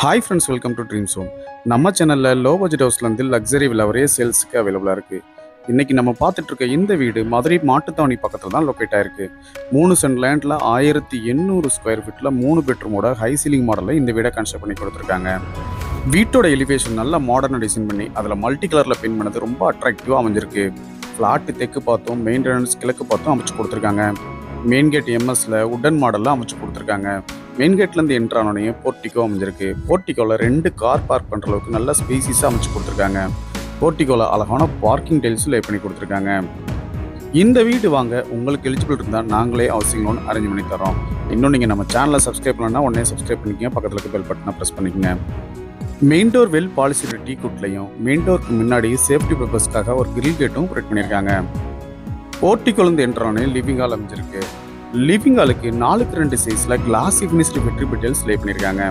Hi friends, welcome to dreams home. நம்ம சேனலில் low budget ஹவுஸ்லேருந்து luxury villa வரைய சேல்ஸுக்கு அவைலபிளாக இருக்குது. இன்றைக்கி நம்ம பார்த்துட்டு இருக்க இந்த வீடு மதுரை மாட்டுத்தாவணி பக்கத்தில் தான் லொக்கேட் ஆகிருக்கு. 3 சென்ட் லேண்டில் 1800 ஸ்கொயர் ஃபீட்டில் 3 பெட்ரூமோட ஹை சீலிங் மாடலில் இந்த வீடை கன்ஸ்ட்ரக்ட் பண்ணி கொடுத்துருக்காங்க. வீட்டோட எலிவேஷன் நல்லா மாடர்னாக டிசைன் பண்ணி அதில் மல்டி கலரில் பெயிண்ட் பண்ணது ரொம்ப அட்ராக்டிவாக அமைஞ்சிருக்கு. ஃப்ளாட்டு தெற்கு பார்த்தும் மெயின்டெனன்ஸ் கிழக்கு பார்த்தும் அமைச்சு கொடுத்துருக்காங்க. மெயின் கேட் எம்எஸ்ல உடன் மாடலில் அமைச்சு கொடுத்துருக்காங்க. மெயின் கேட்லேருந்து என்ட்ரு ஆனோடனே போர்ட்டிகோ அமைஞ்சிருக்கு. போர்ட்டிகோவில் 2 கார் பார்க் பண்ணுற அளவுக்கு நல்ல ஸ்பேசிஸாக அமைச்சு கொடுத்துருக்காங்க. போர்ட்டிகோவில் அழகான பார்க்கிங் டைல்ஸும் லே பண்ணி கொடுத்துருக்காங்க. இந்த வீடு வாங்க உங்களுக்கு எலிஜிபிள் இருந்தால் நாங்களே ஹவுசிங் லோன் அரேஞ்ச் பண்ணி தரோம். இன்னும் நீங்கள் நம்ம சேனலை சப்ஸ்கிரைப் பண்ணலன்னா உடனே சப்ஸ்கிரைப் பண்ணிக்கங்க. பக்கத்தில் இருக்க பெல் பட்டனை ப்ரெஸ் பண்ணிக்கங்க. மெயின் டோர் வெல் பாலிசி டீ குட்லையும் மெயின் டோருக்கு முன்னாடி சேஃப்டி பர்பஸ்க்காக ஒரு கிரில் கேட்டும் ப்ரொவைட் பண்ணியிருக்காங்க. போர்ட்டிகோலேருந்து என்ட்ரானே லிவிங் ஹால் அமைஞ்சிருக்கு. லிவிங் ஹாலுக்கு 4x2 சைஸ்ல கிளாசி ஃபினிஷ்டு வெட்ரி டைல்ஸ் லே பண்ணியிருக்காங்க.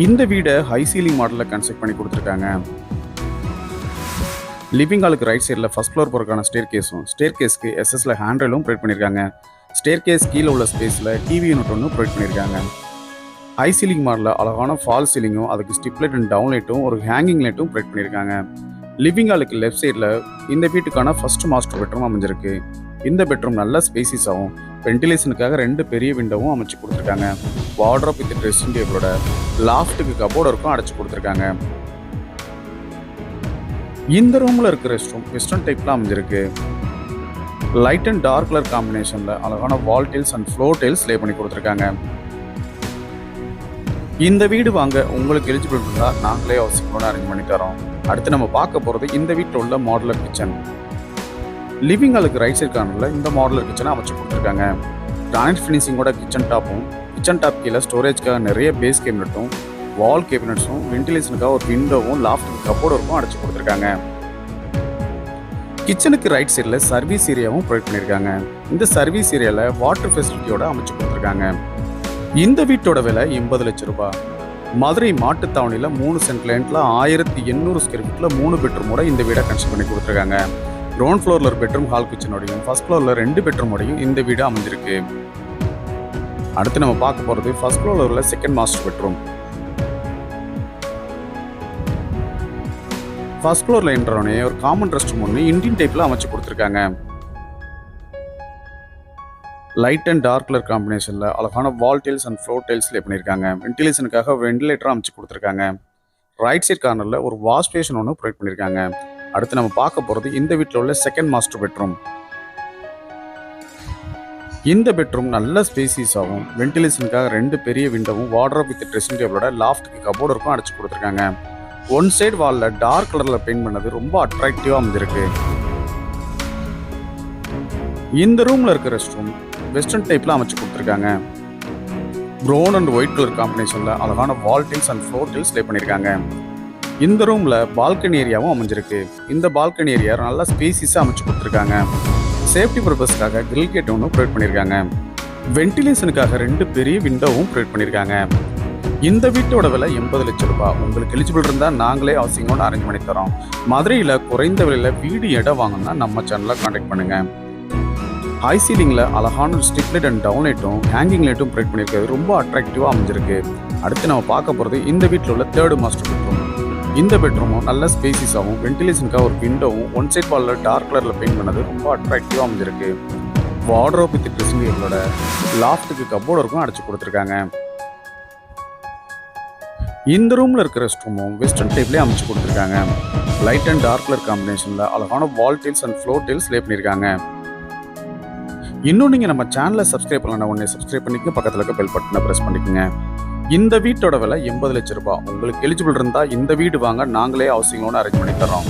இந்த வீடை ஹை சீலிங் மாடலில் கன்ஸ்ட்ரக்ட் பண்ணி கொடுத்துருக்காங்க. லிவிங் ஹாலுக்கு ரைட் சைடில் ஃபர்ஸ்ட் ஃப்ளோர் போகிறதுக்கான ஸ்டேர் கேஸ்க்கு எஸ்எஸ்ல ஹேண்ட் ரெயிலும் ப்ரொவைட் பண்ணியிருக்காங்க. ஸ்டேர் கேஸ் கீழே உள்ள ஸ்பேஸில் டிவி யூனிட் ஒன்று ப்ரொவைட் பண்ணியிருக்காங்க. ஹை சீலிங் மாடலில் அழகான ஃபால் சீலிங்கும் அதுக்கு ஸ்டிப் லைட் அண்ட் டவுன் லைட்டும் ஒரு ஹேங்கிங் லைட்டும் ப்ரொவைட் பண்ணியிருக்காங்க. லிவிங் ஹாலுக்கு லெஃப்ட் சைடில் இந்த வீட்டுக்கான ஃபர்ஸ்ட் மாஸ்டர் பெட்ரூம் அமைஞ்சிருக்கு. இந்த பெட்ரூம் நல்ல ஸ்பேசிஸாகவும் வென்டிலேஷனுக்காக 2 பெரிய விண்டோவும் அமைச்சு கொடுத்துருக்காங்க. வார்ட்ரோப் வித் ட்ரெஸ்ஸிங் டேபிளோட லாஃப்ட்டுக்கு கபோர்டு இருக்கும் அடைச்சு கொடுத்துருக்காங்க. இந்த ரூமில் இருக்கிற ரெஸ்ட் ரூம் வெஸ்டர்ன் டைப்பில் அமைஞ்சிருக்கு. லைட் அண்ட் டார்க் கலர் காம்பினேஷனில் அழகான வால் டைல்ஸ் அண்ட் ஃப்ளோர் டைல்ஸ் லே பண்ணி கொடுத்துருக்காங்க. இந்த வீடு வாங்க உங்களுக்கு எலிஜிபிள் இருந்தால் நாங்களே ஹவுசிங் லோன் அரேஞ்ச் பண்ணி தரோம். அடுத்து நம்ம பார்க்க போகிறது இந்த வீட்டில் உள்ள மாடுலர் கிச்சன். லிவிங் ஹாலுக்கு ரைட் சைட் கார்னரில் இந்த மாடுலர் கிச்சனை அமைச்சு கொடுத்துருக்காங்க. கிரானைட் ஃபினிஷிங்கோட கிச்சன் டாப் கீழே ஸ்டோரேஜ்க்காக நிறைய பேஸ் கேபினட்டும் வால் கேபினட்ஸும் வென்டிலேஷனுக்காக ஒரு விண்டோவும் லாஃப்ட்டுக்கு கபோர்டும் அடைச்சு கொடுத்துருக்காங்க. கிச்சனுக்கு ரைட் சைடில் சர்வீஸ் ஏரியாவும் ப்ரொவைட் பண்ணியிருக்காங்க. இந்த சர்வீஸ் ஏரியாவில் வாட்டர் ஃபெசிலிட்டியோட அமைச்சு கொடுத்துருக்காங்க. இந்த வீட்டோட விலை 80 லட்சம் ரூபாய். மதுரை மாட்டுத்தாவணியில் 3 சென்ட் லேண்டில் 1800 ஸ்கொயர் ஃபீட்டில் 3 பெட்ரூமோட இந்த வீடை கன்ஸ்ட்ரக்ட் பண்ணி கொடுத்துருக்காங்க. கிரவுண்ட் ஃப்ளோரில் ஒரு பெட்ரூம் ஹால் கிச்சனோடையும் ஃபர்ஸ்ட் ஃப்ளோரில் 2 பெட்ரூமோடையும் இந்த வீடு அமைஞ்சிருக்கு. அடுத்து நம்ம பார்க்க போகிறது ஃபர்ஸ்ட் ஃப்ளோரில் உள்ள செகண்ட் மாஸ்டர் பெட்ரூம். ஃபர்ஸ்ட் ஃப்ளோரில் என்ட்ரோனே ஒரு காமன் ரெஸ்ட் ரூம் ஒன்று இந்தியன் டைப்பில் அமைச்சு கொடுத்துருக்காங்க. லைட் அண்ட் டார்க் கலர் காம்பினேஷனில் அழகான வால் tiles and floor tiles lay பண்ணியிருக்காங்க. வென்டிலேஷனுக்காக வென்டிலேட்டராக அமைச்சு கொடுத்துருக்காங்க. ரைட் சைட் கார்னரில் ஒரு வாஷ் பேஷன் ஒன்று ப்ரொவைட் பண்ணியிருக்காங்க. அடுத்து நம்ம பார்க்க போகிறது இந்த வீட்டில் உள்ள செகண்ட் மாஸ்டர் பெட்ரூம். இந்த பெட்ரூம் நல்ல ஸ்பேசிஸாகவும் வென்டிலேஷனுக்காக 2 பெரிய விண்டோவும் வார்ட்ரோப் வித் ட்ரெஸ்ஸிங் டேபிளோட லாஃப்ட்டுக்கு கபோர்டு இருக்கும் அடைச்சு கொடுத்துருக்காங்க. ஒன் சைடு வாலில் டார்க் கலரில் பெயிண்ட் பண்ணது ரொம்ப அட்ராக்டிவாக அமைஞ்சிருக்கு. இந்த ரூமில் இருக்க ரெஸ்ட் ரூம் வெஸ்டர்ன் டைப்பில் அமைச்சு கொடுத்துருக்காங்க. ப்ரௌன் அண்ட் ஒயிட் கலர் காம்பினேஷனில் அழகான வால் tiles and floor tiles lay பண்ணியிருக்காங்க. இந்த ரூமில் பால்கனி ஏரியாவும் அமைஞ்சிருக்கு. இந்த பால்கனி ஏரியா நல்லா ஸ்பேசிஸாக அமைச்சு கொடுத்துருக்காங்க. சேஃப்டி பர்பஸ்க்காக கிரில் கேட் ஒன்று ப்ரொவைட் பண்ணியிருக்காங்க. வென்டிலேஷனுக்காக 2 பெரிய விண்டோவும் ப்ரொவைட் பண்ணியிருக்காங்க. இந்த வீட்டோட விலை 80 லட்சம் ரூபாய். உங்களுக்கு எலிஜிபிள் இருந்தால் நாங்களே ஹவுசிங் லோன் அரேஞ்ச் பண்ணி தரோம். மதுரையில் குறைந்த விலையில் வீடு இடம் வாங்கினா நம்ம சேனலை கான்டாக்ட் பண்ணுங்கள். ஹை சீலிங்கில் அழகான ஸ்டிப் லைட் அண்ட் டவுன் லைட்டும் ஹேங்கிங் லைட்டும் ப்ரொவைட் பண்ணியிருக்கிறது ரொம்ப அட்ராக்டிவாக அமைஞ்சிருக்கு. அடுத்து நம்ம பார்க்க போகிறது இந்த வீட்டில் உள்ள 3rd மாஸ்டர் பெட்ரூம். இந்த பெட்ரூமும் நல்ல ஸ்பேசிஸாகவும் வென்டிலேஷனுக்காக ஒரு விண்டோவும் ஒன் சைட் வாலில் டார்க் கலரில் பெயிண்ட் பண்ணது ரொம்ப அட்ராக்டிவாக அமைஞ்சிருக்கு. வார்ட்ரோப் வித் ட்ரெஸ்ஸிங் டேபிளோட லாஃப்ட்டுக்கு கபோர்டு இருக்கும் அடைச்சு கொடுத்துருக்காங்க. இந்த ரூமில் இருக்கிற ரெஸ்ட் ரூமும் வெஸ்டர்ன் டைப்லேயே அமைச்சு கொடுத்துருக்காங்க. லைட் அண்ட் டார்க் கலர் காம்பினேஷனில் அழகான வால் tiles and floor tiles lay பண்ணியிருக்காங்க. இன்னும் நீங்கள் நம்ம சேனலை சப்ஸ்கிரைப் பண்ணலாம், உடனே சப்ஸ்கிரைப் பண்ணிக்க, பக்கத்தில் இருக்க பெல் பட்டனை ப்ரெஸ் பண்ணிக்கோங்க. இந்த வீட்டோட விலை 80 லட்சம் ரூபாய். உங்களுக்கு எலிஜிபிள் இருந்தால் இந்த வீடு வாங்க நாங்களே ஹவுசிங் லோன் அரேஞ்ச் பண்ணி தரோம்.